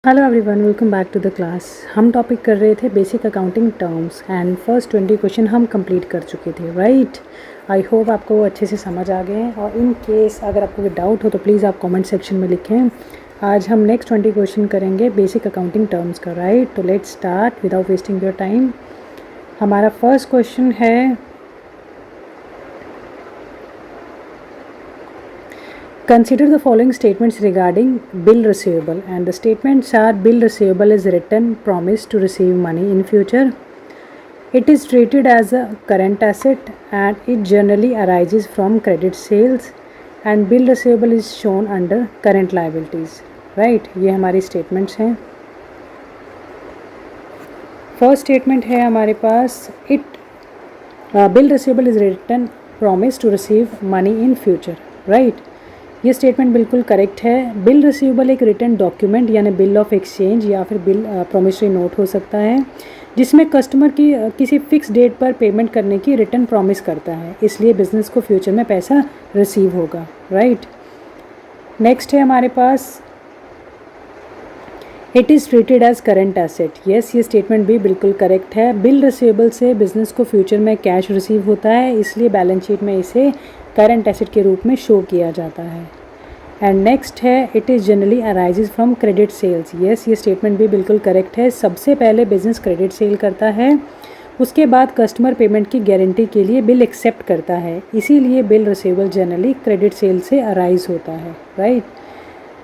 Hello everyone, welcome back to the class. हम topic कर रहे थे basic accounting terms and first 20 question हम कंप्लीट कर चुके थे, राइट। आई होप आपको वो अच्छे से समझ आ गए हैं, और इन केस अगर आपको कोई डाउट हो तो प्लीज़ आप कमेंट सेक्शन में लिखें। आज हम नेक्स्ट 20 क्वेश्चन करेंगे बेसिक अकाउंटिंग टर्म्स का, राइट। तो let's start without wasting your time. हमारा फर्स्ट क्वेश्चन है, consider the following statements regarding bill receivable, and the statements are: bill receivable is written promise to receive money in future. It is treated as a current asset and it generally arises from credit sales, and bill receivable is shown under current liabilities. Right, ये हमारी statements हैं। First statement है हमारे पास, bill receivable is written promise to receive money in future. Right, ये statement बिल्कुल correct है। Bill receivable एक return document यानी बिल ऑफ एक्सचेंज या फिर बिल प्रोमिसरी नोट हो सकता है, जिसमें कस्टमर की किसी फिक्स डेट पर पेमेंट करने की रिटर्न प्रॉमिस करता है, इसलिए बिजनेस को फ्यूचर में पैसा रिसीव होगा, राइट। नेक्स्ट है हमारे पास, it is treated as current asset. Yes, ये स्टेटमेंट भी बिल्कुल करेक्ट है। बिल रिसीवेबल से बिजनेस को फ्यूचर में कैश रिसीव होता है, इसलिए बैलेंस शीट में इसे करंट एसेट के रूप में शो किया जाता है। एंड नेक्स्ट है, it is generally arises from credit sales. Yes, ये स्टेटमेंट भी बिल्कुल करेक्ट है। सबसे पहले बिजनेस क्रेडिट सेल करता है, उसके बाद कस्टमर पेमेंट की गारंटी के लिए बिल एक्सेप्ट करता है, इसीलिए bill receivable generally credit sale से अराइज होता है, राइट।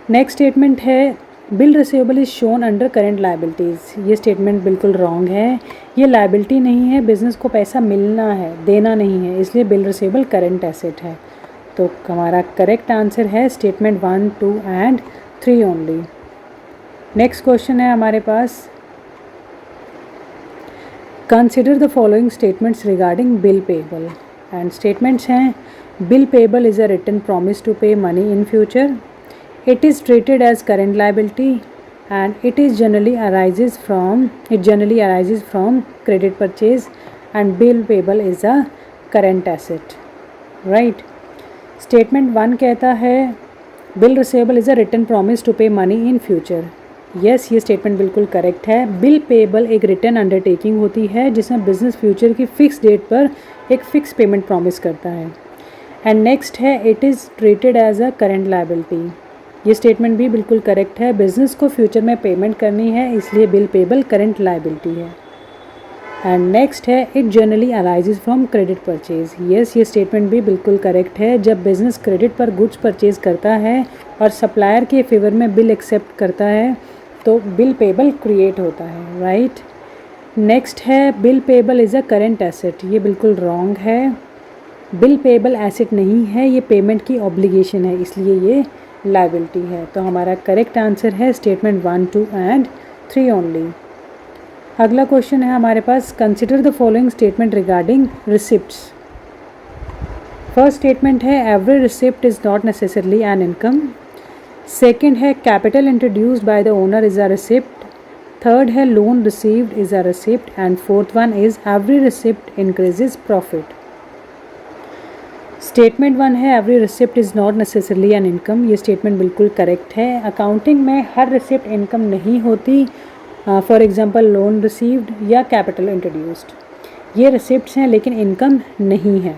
नेक्स्ट स्टेटमेंट है, bill receivable is shown under current liabilities. ये स्टेटमेंट बिल्कुल रॉन्ग है। ये लाइबिलिटी नहीं है, बिजनेस को पैसा मिलना है, देना नहीं है, इसलिए बिल रिसीवेबल करेंट एसेट है। तो हमारा करेक्ट आंसर है statement 1, 2 and 3 only. Next question है हमारे पास, consider the following statements regarding bill payable, and statements हैं: bill payable is a written promise to pay money in future, it is treated as current liability, and it generally arises from credit purchase, and bill payable is a current asset, right. Statement 1 कहता है, bill receivable is a written promise to pay money in future. yes, ये statement बिल्कुल correct है। Bill payable एक return undertaking होती है जिसमें business future की फिक्स डेट पर एक फिक्स पेमेंट प्रॉमिस करता है। एंड नेक्स्ट है, it is treated as a current liability. ये स्टेटमेंट भी बिल्कुल करेक्ट है। बिजनेस को फ्यूचर में पेमेंट करनी है, इसलिए बिल पेबल करंट लाइबिलिटी है। एंड नेक्स्ट है, it generally arises from credit purchase. Yes, ये स्टेटमेंट भी बिल्कुल करेक्ट है। जब बिजनेस क्रेडिट पर गुड्स परचेज करता है और सप्लायर के फेवर में बिल एक्सेप्ट करता है तो बिल पेबल क्रिएट होता है, राइट। नेक्स्ट है, bill payable is a current asset. ये बिल्कुल रॉन्ग है। बिल पेबल एसेट नहीं है, ये पेमेंट की ऑब्लिगेशन है, इसलिए ये लाइबिलिटी है। तो हमारा करेक्ट आंसर है स्टेटमेंट 1, 2 एंड 3 ओनली। अगला क्वेश्चन है हमारे पास, consider the following statement regarding receipts. First statement है, every receipt is not necessarily an income. Second है, capital introduced by the owner is a receipt. Third है, loan received is a receipt. And fourth one is every receipt increases profit. Statement 1 है, every receipt is not necessarily an income. ये statement बिल्कुल correct है। Accounting में हर receipt income नहीं होती। For example loan received या capital introduced, ये receipts हैं लेकिन इनकम नहीं है।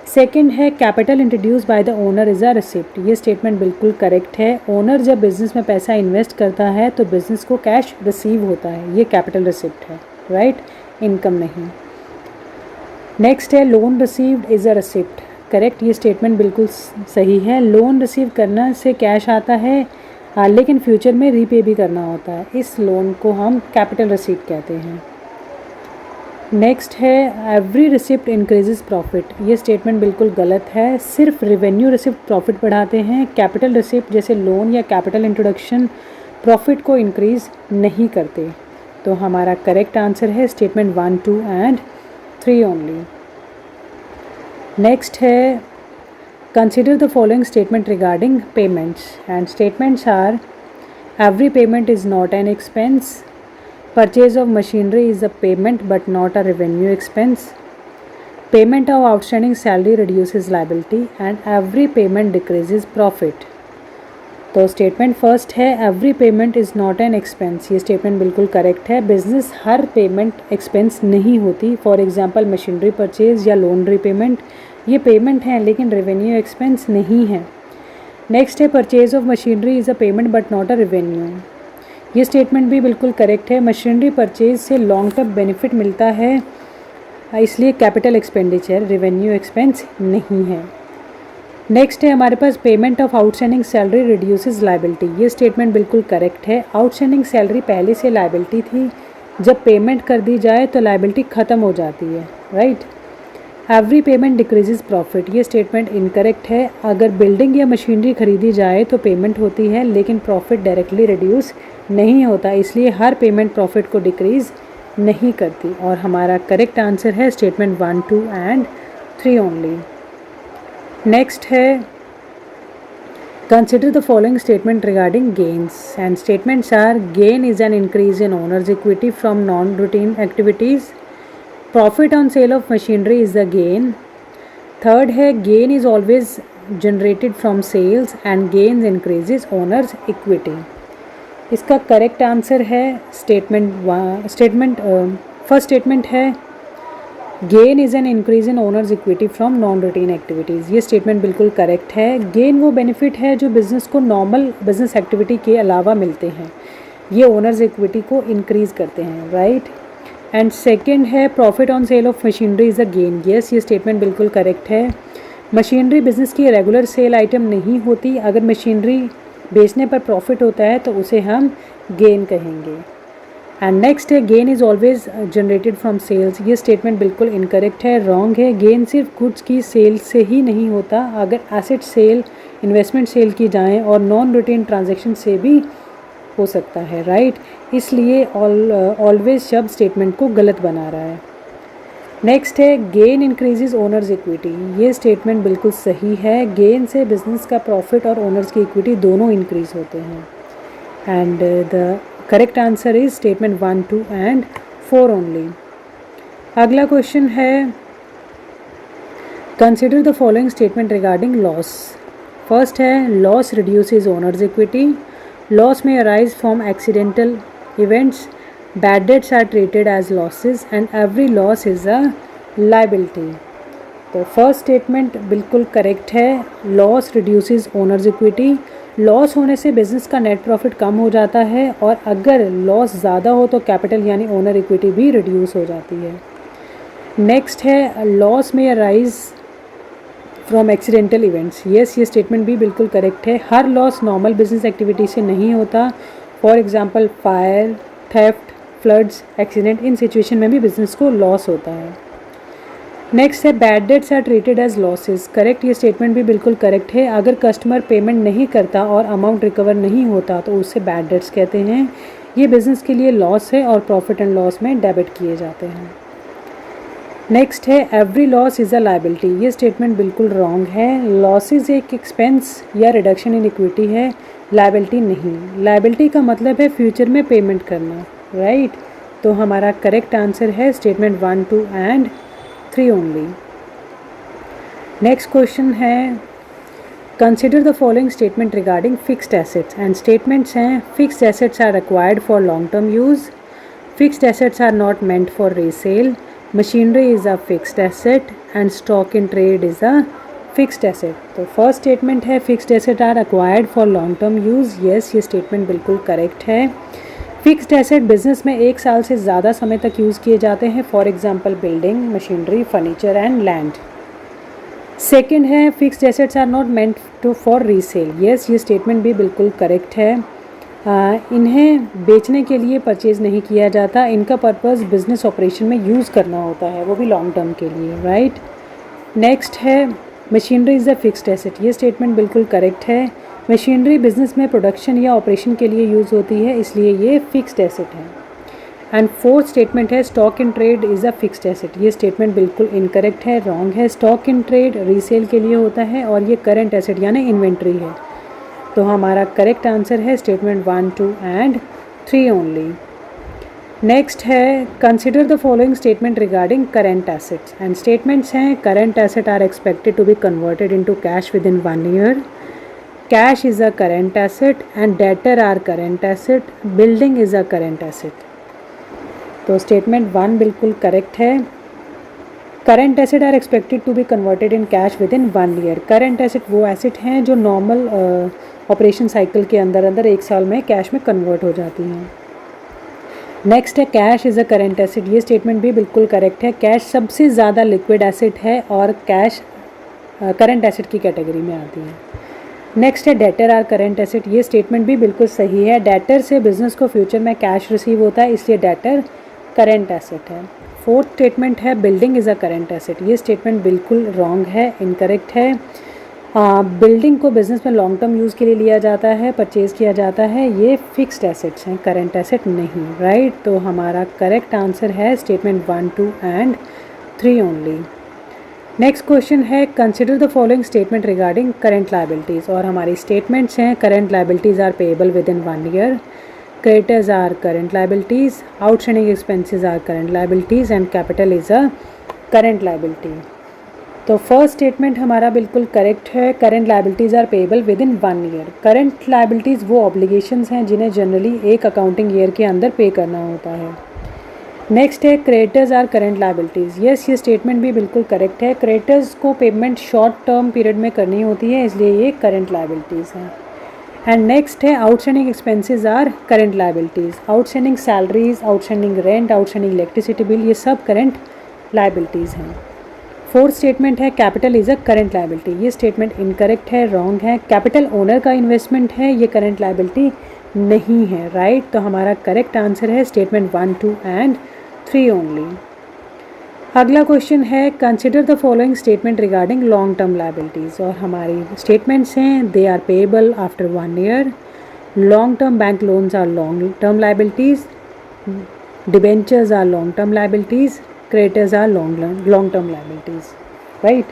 सेकंड है, capital introduced by the owner is a receipt. ये स्टेटमेंट बिल्कुल करेक्ट है। ओनर जब बिजनेस में पैसा इन्वेस्ट करता है तो बिजनेस को कैश रिसीव होता है, ये कैपिटल रिसिप्ट है, राइट, इनकम नहीं। नेक्स्ट है, loan received is a receipt. Correct, ये स्टेटमेंट बिल्कुल सही है। लोन रिसीव करना से कैश आता है, लेकिन फ्यूचर में रीपे भी करना होता है, इस लोन को हम कैपिटल रिसीप्ट कहते हैं। नेक्स्ट है, एवरी रिसिप्ट इंक्रीजेज प्रॉफिट। ये स्टेटमेंट बिल्कुल गलत है। सिर्फ रेवेन्यू रिसिप्ट प्रॉफिट बढ़ाते हैं, कैपिटल रिसिप्ट जैसे लोन या कैपिटल इंट्रोडक्शन प्रॉफिट को इंक्रीज नहीं करते। तो हमारा करेक्ट आंसर है स्टेटमेंट 1, 2 एंड 3 ओनली। नेक्स्ट है, consider the following statement regarding payments, and statements are: every payment is not an expense, purchase of machinery is a payment but not a revenue expense, payment of outstanding salary reduces liability, and every payment decreases profit. तो statement first है every payment is not an expense. ये statement बिल्कुल correct है। Business हर payment expense नहीं होती। For example machinery purchase या loan repayment, ये payment हैं लेकिन रेवेन्यू एक्सपेंस नहीं है। नेक्स्ट है purchase of machinery is a payment but not a revenue. ये स्टेटमेंट भी बिल्कुल करेक्ट है। मशीनरी परचेज से लॉन्ग टर्म बेनिफिट मिलता है, इसलिए कैपिटल एक्सपेंडिचर, रेवेन्यू एक्सपेंस नहीं है। नेक्स्ट है हमारे पास payment of outstanding salary reduces liability. ये स्टेटमेंट बिल्कुल करेक्ट है। आउटस्टैंडिंग सैलरी पहले से लायबिलिटी थी, जब पेमेंट कर दी जाए तो लायबिलिटी ख़त्म हो जाती है, right. Every payment decreases profit. ये स्टेटमेंट इनकरेक्ट है। अगर बिल्डिंग या मशीनरी खरीदी जाए तो पेमेंट होती है लेकिन प्रॉफिट डायरेक्टली रिड्यूस नहीं होता, इसलिए हर पेमेंट प्रॉफिट को डिक्रीज़ नहीं करती। और हमारा करेक्ट आंसर है स्टेटमेंट 1, 2 एंड 3 ओनली। नेक्स्ट है consider the following statement regarding gains and statements are gain is an increase in owner's equity from non routine activities. Profit on sale of machinery is the gain. Third है gain is always generated from sales and gains increases owner's equity. इसका correct answer है first statement है gain is an increase in owner's equity from non routine activities. ये statement बिल्कुल correct है। Gain वो benefit है जो बिज़नेस को नॉर्मल बिजनेस एक्टिविटी के अलावा मिलते हैं, ये ओनर्स इक्विटी को इंक्रीज़ करते हैं, राइट। एंड सेकंड है profit on sale of machinery is a gain. Yes, ये स्टेटमेंट बिल्कुल करेक्ट है। मशीनरी बिज़नेस की रेगुलर सेल आइटम नहीं होती। अगर मशीनरी बेचने पर प्रॉफिट होता है तो उसे हम गेन कहेंगे। एंड नेक्स्ट है gain is always generated from sales. ये स्टेटमेंट बिल्कुल इनकरेक्ट है, रॉन्ग है। गेन सिर्फ गुड्स की सेल से ही नहीं होता, अगर एसेट सेल, इन्वेस्टमेंट सेल की जाएं और नॉन रूटीन ट्रांजैक्शन से भी हो सकता है, राइट। इसलिए ऑलवेज शब्द स्टेटमेंट को गलत बना रहा है। नेक्स्ट है गेन इंक्रीजेज ओनर्स इक्विटी। ये स्टेटमेंट बिल्कुल सही है। गेन से बिजनेस का प्रॉफिट और ओनर्स की इक्विटी दोनों इंक्रीज होते हैं। And the correct answer is statement 1, 2 and 4 only. अगला क्वेश्चन है consider the following statement regarding loss. First है loss reduces owner's equity. Loss में arise from accidental events. Bad debts are treated as losses and every loss is a liability। तो first statement बिल्कुल correct है। Loss reduces owners equity. Loss होने से business का net profit कम हो जाता है और अगर लॉस ज़्यादा हो तो कैपिटल यानी ओनर इक्विटी भी रिड्यूस हो जाती है। नेक्स्ट है लॉस में arise from accidental events. Yes, ये स्टेटमेंट भी बिल्कुल करेक्ट है। हर लॉस नॉर्मल बिजनेस एक्टिविटी से नहीं होता। For example fire, theft, floods, accident, इन सिचुएशन में भी बिजनेस को लॉस होता है। नेक्स्ट है bad debts are treated as losses. Correct, ये स्टेटमेंट भी बिल्कुल करेक्ट है। अगर कस्टमर पेमेंट नहीं करता और अमाउंट रिकवर नहीं होता तो उससे बैड डेट्स कहते हैं। ये बिजनेस के लिए लॉस है और प्रॉफिट एंड लॉस में डेबिट किए जाते हैं। नेक्स्ट है every loss is a liability. ये स्टेटमेंट बिल्कुल रॉन्ग है। लॉसेज एक एक्सपेंस या रिडक्शन इन इक्विटी है, लायबिलिटी नहीं। लायबिलिटी का मतलब है फ्यूचर में पेमेंट करना, राइट। तो हमारा करेक्ट आंसर है statement 1, 2 and 3 only. Next question है consider the following statement regarding fixed assets and statements हैं fixed assets are acquired for long term use. Fixed assets are not meant for resale. Machinery is a fixed asset and stock in trade is a fixed asset. तो first statement है fixed asset are acquired for long term use. Yes, ये statement बिल्कुल correct है। Fixed asset business में 1 साल से ज़्यादा समय तक यूज़ किए जाते हैं। For example building, machinery, furniture and land. Second है fixed assets are not meant to for resale. Yes, ये स्टेटमेंट भी बिल्कुल करेक्ट है। इन्हें बेचने के लिए परचेज़ नहीं किया जाता। इनका पर्पज़ बिजनेस ऑपरेशन में यूज़ करना होता है, वो भी लॉन्ग टर्म के लिए, राइट। नेक्स्ट है machinery is a fixed asset. ये स्टेटमेंट बिल्कुल करेक्ट है। मशीनरी बिजनेस में प्रोडक्शन या ऑपरेशन के लिए यूज़ होती है, इसलिए ये फिक्स्ड एसेट है। एंड फोर्थ स्टेटमेंट है stock in trade is a fixed asset. ये स्टेटमेंट बिल्कुल इनकरेक्ट है, रॉन्ग है। स्टॉक इन ट्रेड रीसेल के लिए होता है और ये करंट एसेट यानी इन्वेंट्री है। तो हमारा करेक्ट आंसर है स्टेटमेंट 1, 2 एंड 3 ओनली। नेक्स्ट है consider the following statement regarding current assets and statements हैं current asset are expected to be converted into cash within 1 year. Cash is a current asset and debtor are current asset, building is a current asset. तो statement 1 बिल्कुल correct है। Current asset are expected to be converted in cash within 1 year. Current asset वो asset हैं जो normal operation cycle के अंदर अंदर 1 साल में कैश में कन्वर्ट हो जाती हैं। नेक्स्ट है cash is a current asset. ये स्टेटमेंट भी बिल्कुल करेक्ट है। कैश सबसे ज़्यादा लिक्विड एसेट है और कैश करेंट एसेट की कैटेगरी में आती है। नेक्स्ट है डेटर आर करेंट एसेट। ये स्टेटमेंट भी बिल्कुल सही है। डेटर से बिजनेस को फ्यूचर में कैश रिसीव होता है, इसलिए डेटर करेंट एसेट है। फोर्थ स्टेटमेंट है building is a current asset. ये स्टेटमेंट बिल्कुल रॉन्ग है, इनकरेक्ट है। बिल्डिंग को बिजनेस में लॉन्ग टर्म यूज़ के लिए लिया जाता है, परचेज़ किया जाता है, ये फिक्स्ड एसेट्स हैं, करेंट एसेट नहीं, राइट। तो हमारा करेक्ट आंसर है statement 1, 2 and 3 only. Next question है consider the following statement regarding current liabilities. और हमारी स्टेटमेंट्स हैं current liabilities are payable within 1 year, creditors are current liabilities, outstanding expenses are current liabilities and capital is a current liability। तो first statement हमारा बिल्कुल correct है। Current liabilities are payable within 1 year. Current liabilities वो obligations हैं जिन्हें generally एक accounting year के अंदर पे करना होता है। नेक्स्ट है creditors are current liabilities. Yes, ये स्टेटमेंट भी बिल्कुल करेक्ट है। क्रेडिटर्स को पेमेंट शॉर्ट टर्म पीरियड में करनी होती है, इसलिए ये करेंट लायबिलिटीज़ हैं। एंड नेक्स्ट है outstanding expenses are current liabilities. Outstanding salaries, outstanding rent, outstanding electricity bill, ये सब करेंट लायबिलिटीज़ हैं। फोर्थ स्टेटमेंट है capital is a current liability. ये स्टेटमेंट इनकरेक्ट है, रॉन्ग है। कैपिटल ओनर का इन्वेस्टमेंट है, ये करेंट लायबिलिटी नहीं है, राइट। तो हमारा करेक्ट आंसर है स्टेटमेंट 1, 2 एंड 3 ओनली। अगला क्वेश्चन है consider the following statement regarding long term liabilities. और हमारी स्टेटमेंट्स हैं they are payable after 1 year, long term bank loans are long term liabilities, debentures are long term liabilities, creditors are long term liabilities, right.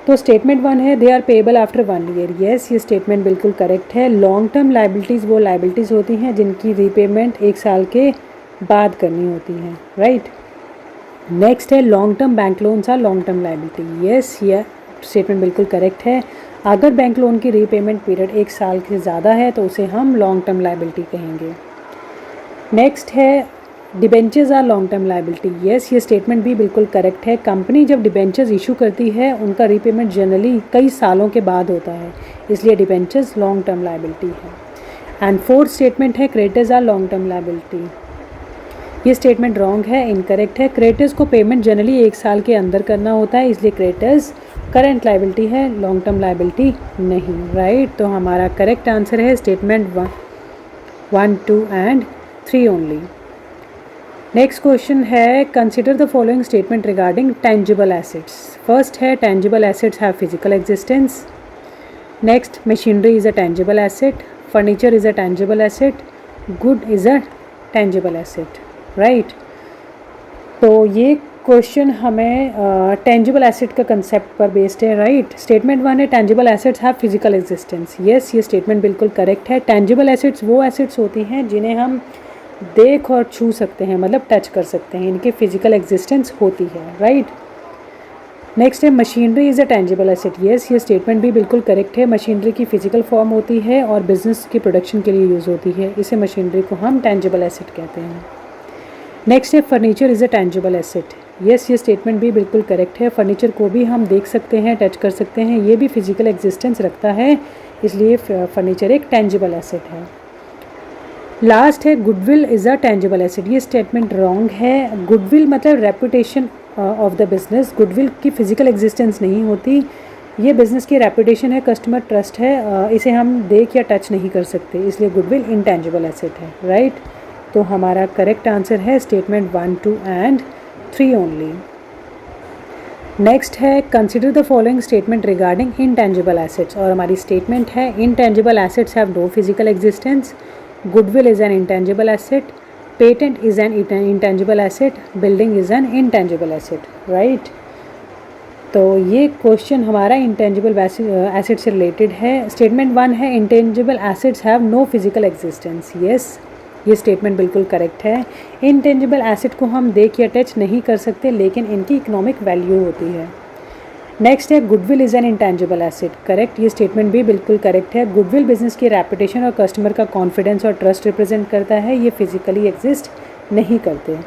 तो statement 1 है they are payable after 1 year. Yes, ये statement बिल्कुल correct है। Long term liabilities वो liabilities होती हैं जिनकी repayment 1 साल के बाद करनी होती हैं, राइट। नेक्स्ट है long term bank loans are long term liability. Yes, ये स्टेटमेंट बिल्कुल करेक्ट है। अगर बैंक लोन की रीपेमेंट पीरियड 1 साल से ज़्यादा है तो उसे हम लॉन्ग टर्म लायबिलिटी कहेंगे। नेक्स्ट है debentures are long term liability. Yes, ये स्टेटमेंट भी बिल्कुल करेक्ट है। कंपनी जब डिबेंचर्स इशू करती है उनका रीपेमेंट जनरली कई सालों के बाद होता है, इसलिए डिबेंचर्स लॉन्ग टर्म लायबिलिटी है। एंड फोर्थ स्टेटमेंट है creditors are long term liability. ये स्टेटमेंट रॉन्ग है, इनकरेक्ट है। क्रेडिटर्स को पेमेंट जनरली 1 साल के अंदर करना होता है, इसलिए क्रेडिटर्स करंट लायबिलिटी है, लॉन्ग टर्म लायबिलिटी नहीं, राइट। तो हमारा करेक्ट आंसर है statement 1, 2 and 3 only. Next question है consider the following statement regarding tangible assets. First है tangible assets have physical existence. Next machinery is a tangible asset, furniture is a tangible asset, good is a tangible asset, right. तो ये question हमें tangible asset का concept पर based है, right. Statement 1 है tangible assets have physical existence. Yes, ये statement बिल्कुल correct है। टेंजिबल एसेट्स वो एसेट्स होती हैं जिन्हें हम देख और छू सकते हैं, मतलब टच कर सकते हैं, इनकी फिजिकल एग्जिस्टेंस होती है, राइट। नेक्स्ट है machinery is a tangible asset. Yes, ये स्टेटमेंट भी बिल्कुल करेक्ट है। मशीनरी की फिजिकल फॉर्म होती है और बिजनेस की प्रोडक्शन के लिए यूज़ होती है, इसे मशीनरी को हम टेंजिबल एसेट कहते हैं। नेक्स्ट है furniture is a tangible asset. Yes, ये स्टेटमेंट भी बिल्कुल करेक्ट है। फर्नीचर को भी हम देख सकते हैं, टच कर सकते हैं, ये भी फिजिकल एग्जिस्टेंस रखता है, इसलिए फर्नीचर एक टेंजिबल एसेट है। लास्ट है goodwill is a tangible asset. ये स्टेटमेंट रॉन्ग है। गुडविल मतलब reputation of the business. Goodwill की फिजिकल एग्जिस्टेंस नहीं होती, ये बिजनेस की रेपुटेशन है, कस्टमर ट्रस्ट है, इसे हम देख या टच नहीं कर सकते, इसलिए गुडविल इनटेंजिबल एसेट है, राइट। तो हमारा करेक्ट आंसर है स्टेटमेंट 1, 2 एंड 3 ओनली। नेक्स्ट है consider the following statement regarding intangible assets. और हमारी स्टेटमेंट है intangible assets have no physical existence, goodwill is an intangible asset, patent is an intangible asset, building is an intangible asset, right। तो ये question हमारा intangible asset से related है। Statement 1 है intangible assets have no physical existence. Yes, ये statement बिल्कुल correct है। Intangible asset को हम देख या टच नहीं कर सकते, लेकिन इनकी इकोनॉमिक वैल्यू होती है। नेक्स्ट है goodwill is an intangible asset, correct, ये स्टेटमेंट भी बिल्कुल करेक्ट है। गुडविल बिजनेस की रेपुटेशन और कस्टमर का कॉन्फिडेंस और ट्रस्ट रिप्रेजेंट करता है, ये फिजिकली एग्जिस्ट नहीं करते।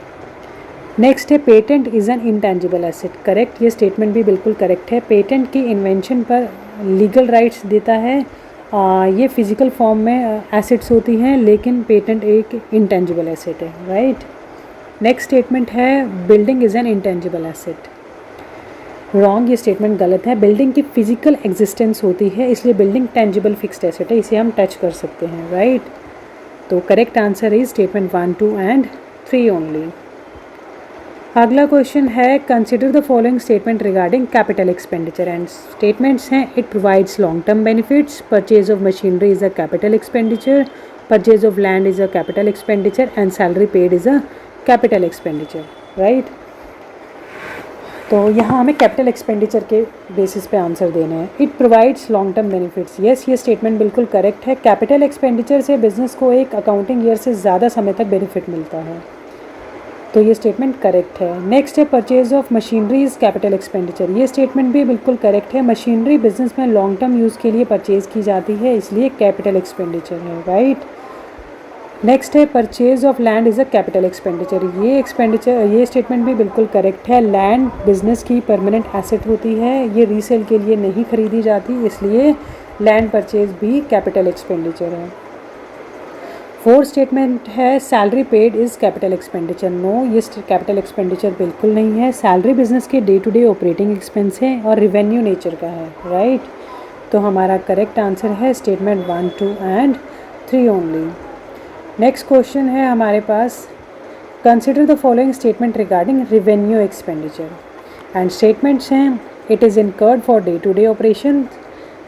नेक्स्ट है patent is an intangible asset, correct, ये स्टेटमेंट भी बिल्कुल करेक्ट है। पेटेंट की इन्वेंशन पर लीगल राइट्स देता है, ये फिजिकल फॉर्म में एसेट्स होती हैं, लेकिन पेटेंट एक इंटेंजिबल एसेट है, राइट। नेक्स्ट स्टेटमेंट है building is an intangible asset, wrong, ये स्टेटमेंट गलत है। बिल्डिंग की फिजिकल एग्जिस्टेंस होती है, इसलिए बिल्डिंग टेंजिबल फिक्स्ड एसेट है, इसे हम टच कर सकते हैं, राइट। तो correct answer is statement 1, 2 and 3 only. अगला क्वेश्चन है consider the following statement regarding capital expenditure and statements हैं it provides long term benefits, purchase of machinery is a capital expenditure, purchase of land is a capital expenditure and salary paid is a capital expenditure, right. तो यहाँ हमें capital expenditure के basis पे answer देना है। It provides long term benefits, yes, ये statement बिल्कुल correct है। कैपिटल एक्सपेंडिचर से बिजनेस को एक अकाउंटिंग ईयर से ज़्यादा समय तक बेनिफिट मिलता है, तो ये स्टेटमेंट करेक्ट है। नेक्स्ट है purchase of machinery is capital expenditure, ये स्टेटमेंट भी बिल्कुल करेक्ट है। मशीनरी बिजनेस में लॉन्ग टर्म यूज़ के लिए परचेज की जाती है, इसलिए कैपिटल एक्सपेंडिचर है, राइट। नेक्स्ट है purchase of land is a capital expenditure, ये स्टेटमेंट भी बिल्कुल करेक्ट है। लैंड बिजनेस की परमानेंट एसेट होती है, ये रीसेल के लिए नहीं खरीदी जाती, इसलिए लैंड परचेज भी कैपिटल एक्सपेंडिचर है। फोर्थ स्टेटमेंट है salary paid is capital expenditure, no, ये कैपिटल एक्सपेंडिचर बिल्कुल नहीं है। सैलरी बिजनेस के day to day operating expense है और रिवेन्यू नेचर का है, राइट। तो हमारा करेक्ट आंसर है statement 1, 2 and 3 only. Next question है हमारे पास consider the following statement regarding revenue expenditure and statements हैं it is incurred for day to day operation,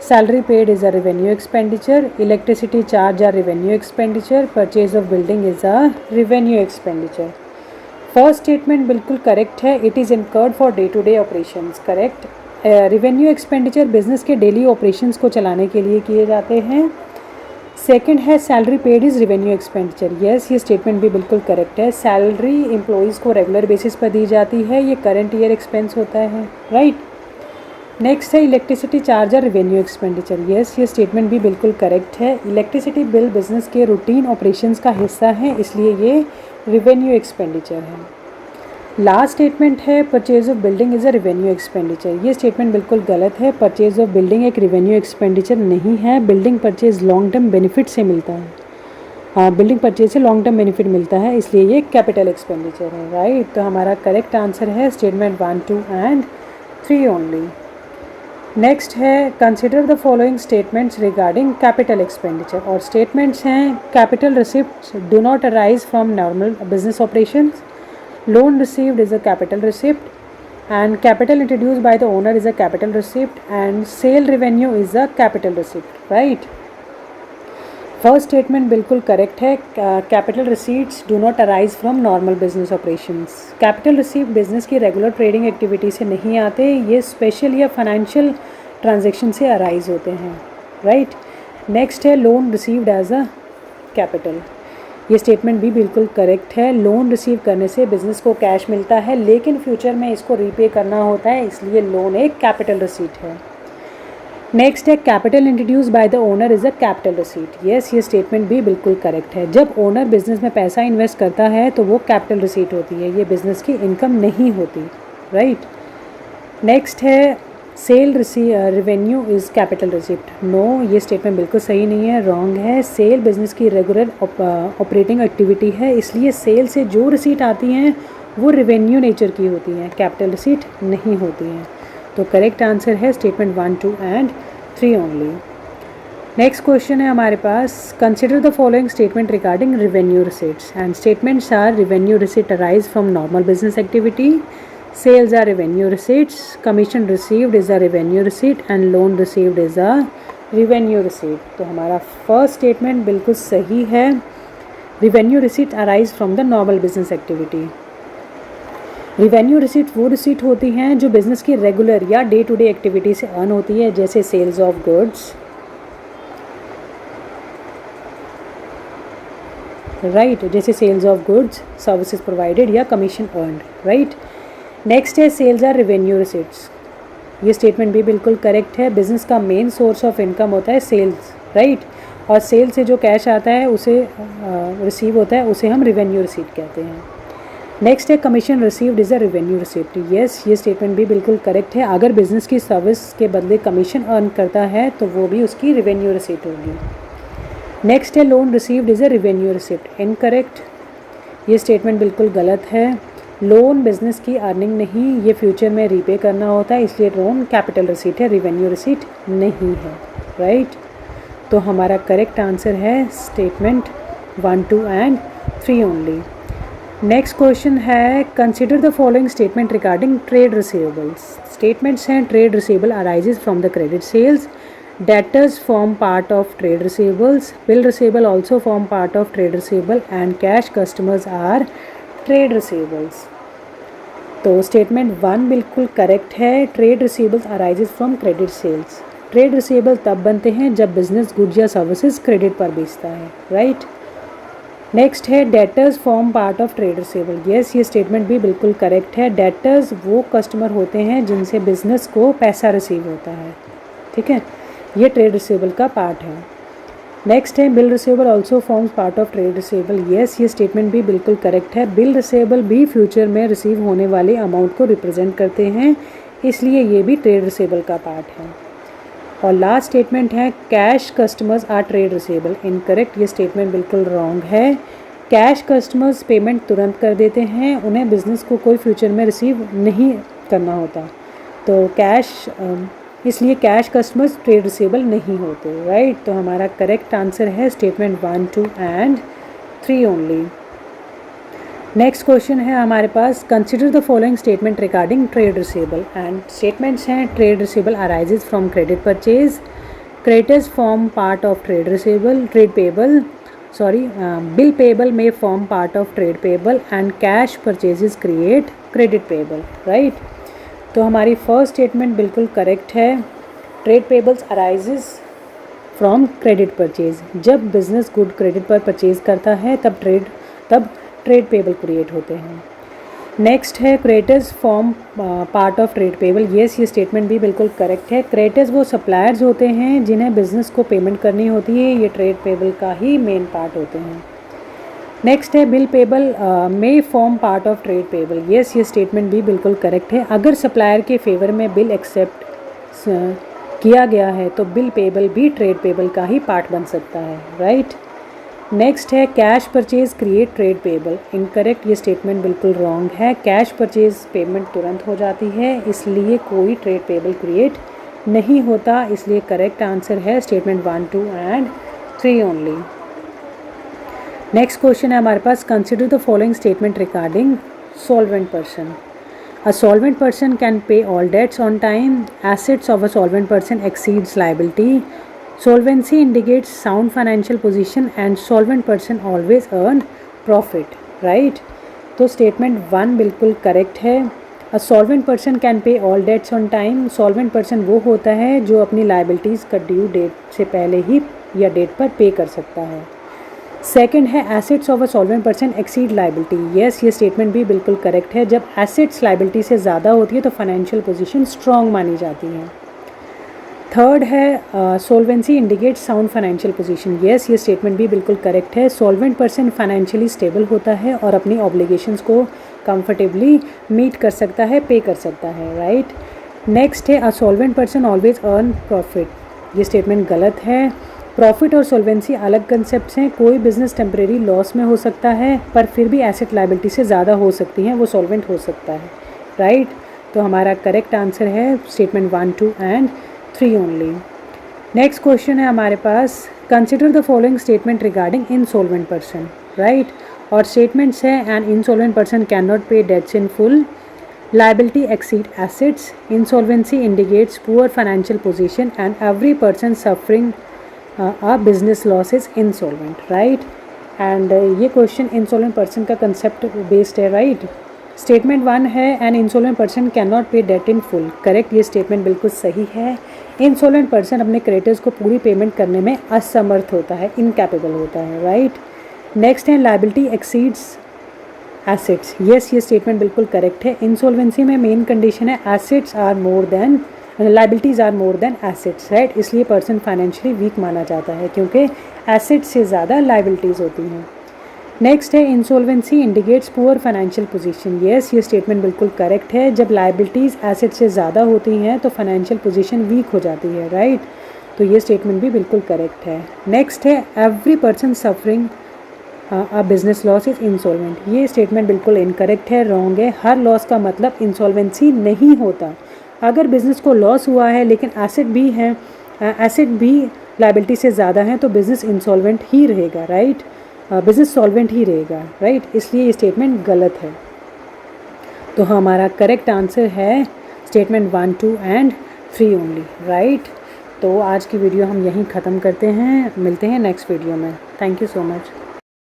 salary paid is a revenue expenditure, electricity charge are revenue expenditure, purchase of building is a revenue expenditure. First statement बिल्कुल correct है, it is incurred for day to day operations, correct. Revenue expenditure business के daily operations को चलाने के लिए किए जाते हैं। सेकंड है salary paid is revenue expenditure, yes, ये स्टेटमेंट भी बिल्कुल करेक्ट है। सैलरी एम्प्लॉयज़ को रेगुलर बेसिस पर दी जाती है, ये करंट ईयर एक्सपेंस होता है, राइट। नेक्स्ट है electricity charge are revenue expenditure, yes, ये स्टेटमेंट भी बिल्कुल करेक्ट है। इलेक्ट्रिसिटी बिल बिजनेस के रूटीन ऑपरेशंस का हिस्सा है, इसलिए ये रिवेन्यू एक्सपेंडिचर है। लास्ट स्टेटमेंट है purchase of building is a revenue expenditure, ये स्टेटमेंट बिल्कुल गलत है। परचेज ऑफ बिल्डिंग एक रिवेन्यू एक्सपेंडिचर नहीं है, building purchase long term benefit से मिलता है, हाँ, बिल्डिंग परचेज से लॉन्ग टर्म बेनिफिट मिलता है, इसलिए ये कैपिटल एक्सपेंडिचर है, राइट। तो हमारा करेक्ट आंसर है स्टेटमेंट 1, 2 एंड 3 ओनली। नेक्स्ट है consider the following statements regarding capital expenditure और स्टेटमेंट्स हैं capital receipt do not arise from normal business operations, loan received is a capital receipt and capital introduced by the owner is a capital receipt and sale revenue is a capital receipt, right। First statement बिल्कुल correct है, capital receipts do not arise from normal business operations. Capital receipt business की regular trading activity से नहीं आते, ये special या financial transaction से arise होते हैं, राइट। नेक्स्ट है loan received as a capital, ये स्टेटमेंट भी बिल्कुल करेक्ट है। लोन रिसीव करने से बिजनेस को कैश मिलता है, लेकिन फ्यूचर में इसको रीपे करना होता है, इसलिए लोन एक कैपिटल रिसीट है। नेक्स्ट है capital introduce by the owner is a capital receipt, yes, ये स्टेटमेंट भी बिल्कुल करेक्ट है। जब ओनर बिजनेस में पैसा इन्वेस्ट करता है तो वो कैपिटल रिसीट होती है, ये बिजनेस की इनकम नहीं होती, राइट। नेक्स्ट है sale revenue is capital receipt, no, ये स्टेटमेंट बिल्कुल सही नहीं है, रॉन्ग है। सेल बिजनेस की रेगुलर ऑपरेटिंग एक्टिविटी है, इसलिए सेल से जो रिसीट आती हैं वो रिवेन्यू नेचर की होती हैं, कैपिटल रिसीट नहीं होती हैं। तो करेक्ट आंसर है statement 1, 2 and 3 only. Next question है हमारे पास consider the following statement regarding revenue receipts and statements are revenue receipt arise from normal business activity, sales are revenue receipts, commission received is a revenue receipt and loan received is a revenue receipt। तो हमारा first statement बिल्कुल सही है, revenue receipt arise from the normal business activity. Revenue receipt वो receipt होती हैं जो business की रेगुलर या डे टू डे एक्टिविटी से अर्न होती है, जैसे सेल्स ऑफ गुड्स, राइट, जैसे sales of goods, services provided या कमीशन अर्नड, राइट। नेक्स्ट है सेल्स आर रिवेन्यू रिसीट्स, ये स्टेटमेंट भी बिल्कुल करेक्ट है। बिज़नेस का मेन सोर्स ऑफ इनकम होता है सेल्स, राइट, और सेल से जो कैश आता है उसे रिसीव होता है, उसे हम रेवेन्यू रिसीट कहते हैं। नेक्स्ट है commission received is a revenue receipt. Yes, ये स्टेटमेंट भी बिल्कुल करेक्ट है। अगर बिजनेस की सर्विस के बदले कमीशन अर्न करता है तो वो भी उसकी रेवेन्यू रिसिप्ट होगी। नेक्स्ट है loan received is a revenue receipt. Incorrect, ये स्टेटमेंट बिल्कुल गलत है। लोन बिजनेस की अर्निंग नहीं, ये फ्यूचर में रीपे करना होता है, इसलिए लोन कैपिटल रिसीट है, रेवेन्यू रिसीट नहीं है, राइट। तो हमारा करेक्ट आंसर है statement 1, 2 and 3 only. Next question है consider the following statement regarding trade receivables. Statements हैं trade receivable arises from the credit sales, debtors form part of trade receivables, bill receivable also form part of trade receivable and cash customers are trade receivables. तो statement 1 बिल्कुल correct है। Trade receivables arises from credit sales. Trade receivable तब बनते हैं जब business goods या services credit पर बेचता है, राइट। नेक्स्ट है debtors form part of trade receivable. Yes, ये स्टेटमेंट भी बिल्कुल करेक्ट है। डेटर्स वो कस्टमर होते हैं जिनसे बिजनेस को पैसा रिसीव होता है, ठीक है, ये ट्रेड रिसीवेबल का पार्ट है। नेक्स्ट है bill receivable also forms part of trade receivable. Yes, ये स्टेटमेंट भी बिल्कुल करेक्ट है। बिल रिसीवेबल भी फ्यूचर में रिसीव होने वाले अमाउंट को रिप्रेजेंट करते हैं, इसलिए ये भी ट्रेड रिसीवेबल का पार्ट है। और लास्ट स्टेटमेंट है cash customers are trade receivable. Incorrect, ये स्टेटमेंट बिल्कुल रॉन्ग है। कैश कस्टमर्स पेमेंट तुरंत कर देते हैं, उन्हें बिजनेस को कोई फ्यूचर में रिसीव नहीं करना होता, तो इसलिए कैश कस्टमर्स ट्रेड रिसीवेबल नहीं होते, राइट। तो हमारा करेक्ट आंसर है statement 1, 2 and 3 only. Next question है हमारे पास consider the following statement regarding trade receivable. And statements हैं trade receivable arises from credit purchase, creditors form part of trade receivable, bill payable में form part of trade payable and cash purchases create credit payable, right. तो हमारी first statement बिल्कुल correct है। Trade payables arises from credit purchase. जब business good credit पर purchase करता है तब ट्रेड पेबल क्रिएट होते हैं। नेक्स्ट है creditors form part of trade payable. Yes, ये स्टेटमेंट भी बिल्कुल करेक्ट है। क्रेडिटर्स वो सप्लायर्स होते हैं जिन्हें बिजनेस को पेमेंट करनी होती है, ये ट्रेड पेबल का ही मेन पार्ट होते हैं। नेक्स्ट है बिल पेबल में form part of trade payable. Yes, ये स्टेटमेंट भी बिल्कुल करेक्ट है। अगर सप्लायर के फेवर में बिल एक्सेप्ट किया गया है तो बिल पेबल भी ट्रेड पेबल का ही पार्ट बन सकता है, राइट। नेक्स्ट है cash purchase create trade payable. Incorrect, ये स्टेटमेंट बिल्कुल रॉन्ग है। कैश परचेज पेमेंट तुरंत हो जाती है, इसलिए कोई ट्रेड पेबल क्रिएट नहीं होता, इसलिए करेक्ट आंसर है statement 1, 2 and 3 only. Next question है हमारे पास consider the following statement regarding solvent person. A solvent person can pay all debts on time. Assets of a solvent person exceeds liability. Solvency indicates sound financial position and solvent person always earn profit, right? तो statement 1 बिल्कुल correct है। A solvent person can pay all debts on time. Solvent person वो होता है जो अपनी liabilities का due date से पहले ही या डेट पर पे कर सकता है। सेकेंड है assets of a solvent person exceed liability. Yes, ये स्टेटमेंट भी बिल्कुल करेक्ट है। जब एसेट्स लाइबिलिटी से ज़्यादा होती है तो फाइनेंशियल पोजीशन स्ट्रॉन्ग मानी जाती है। थर्ड है solvency indicate sound financial position. Yes, ये स्टेटमेंट भी बिल्कुल करेक्ट है। सॉल्वेंट पर्सन फाइनेंशियली स्टेबल होता है और अपनी ऑब्लिगेशंस को कंफर्टेबली मीट कर सकता है, पे कर सकता है, राइट। नेक्स्ट है a solvent person always earn profit. ये स्टेटमेंट गलत है। प्रॉफिट और सॉल्वेंसी अलग कंसेप्ट्स हैं। कोई बिजनेस टेम्परेरी लॉस में हो सकता है पर फिर भी एसेट लाइबिलिटी से ज़्यादा हो सकती हैं, वो सॉल्वेंट हो सकता है, राइट। तो हमारा करेक्ट आंसर है statement 1, 2 and 3 only. Next question है हमारे पास consider the following statement regarding insolvent person, right. और स्टेटमेंट्स है an insolvent person can not pay debts in full, liability exceed assets, insolvency indicates poor financial position and every person suffering a business loss is insolvent, right। and ये question insolvent person का concept based है, right। Statement 1 है an insolvent person can not पे date in full. Correct, ये statement बिल्कुल सही है। Insolvent person अपने क्रेडिटर्स को पूरी पेमेंट करने में असमर्थ होता है, इनकैपेबल होता है, राइट। नेक्स्ट है लाइबिलिटी एक्सीड्स एसेट्स। येस, ये स्टेटमेंट बिल्कुल करेक्ट है। इंसॉल्वेंसी में मेन कंडीशन है assets are more than liabilities are more than assets, right. इसलिए पर्सन फाइनेंशियली वीक माना जाता है क्योंकि एसेट्स से ज़्यादा लाइबिलिटीज़ होती हैं। नेक्स्ट है insolvency indicates poor financial position. Yes, ये स्टेटमेंट बिल्कुल करेक्ट है। जब लाइबिलिटीज़ एसेट से ज़्यादा होती हैं तो फाइनेंशियल पोजीशन वीक हो जाती है, राइट। तो ये स्टेटमेंट भी बिल्कुल करेक्ट है। नेक्स्ट है every person suffering a business loss is insolvent. ये स्टेटमेंट बिल्कुल इनकरेक्ट है, रॉन्ग है। हर लॉस का मतलब इंसॉल्वेंसी नहीं होता। अगर बिज़नेस को लॉस हुआ है लेकिन एसेट भी हैं, एसेट भी लाइबिलिटी से ज़्यादा हैं तो बिज़नेस इंसॉल्वेंट ही रहेगा, राइट। बिज़नेस सॉल्वेंट ही रहेगा, राइट। इसलिए ये स्टेटमेंट गलत है। तो हमारा करेक्ट आंसर है स्टेटमेंट 1, 2 एंड 3 ओनली, राइट। तो आज की वीडियो हम यहीं ख़त्म करते हैं, मिलते हैं नेक्स्ट वीडियो में। Thank you so much.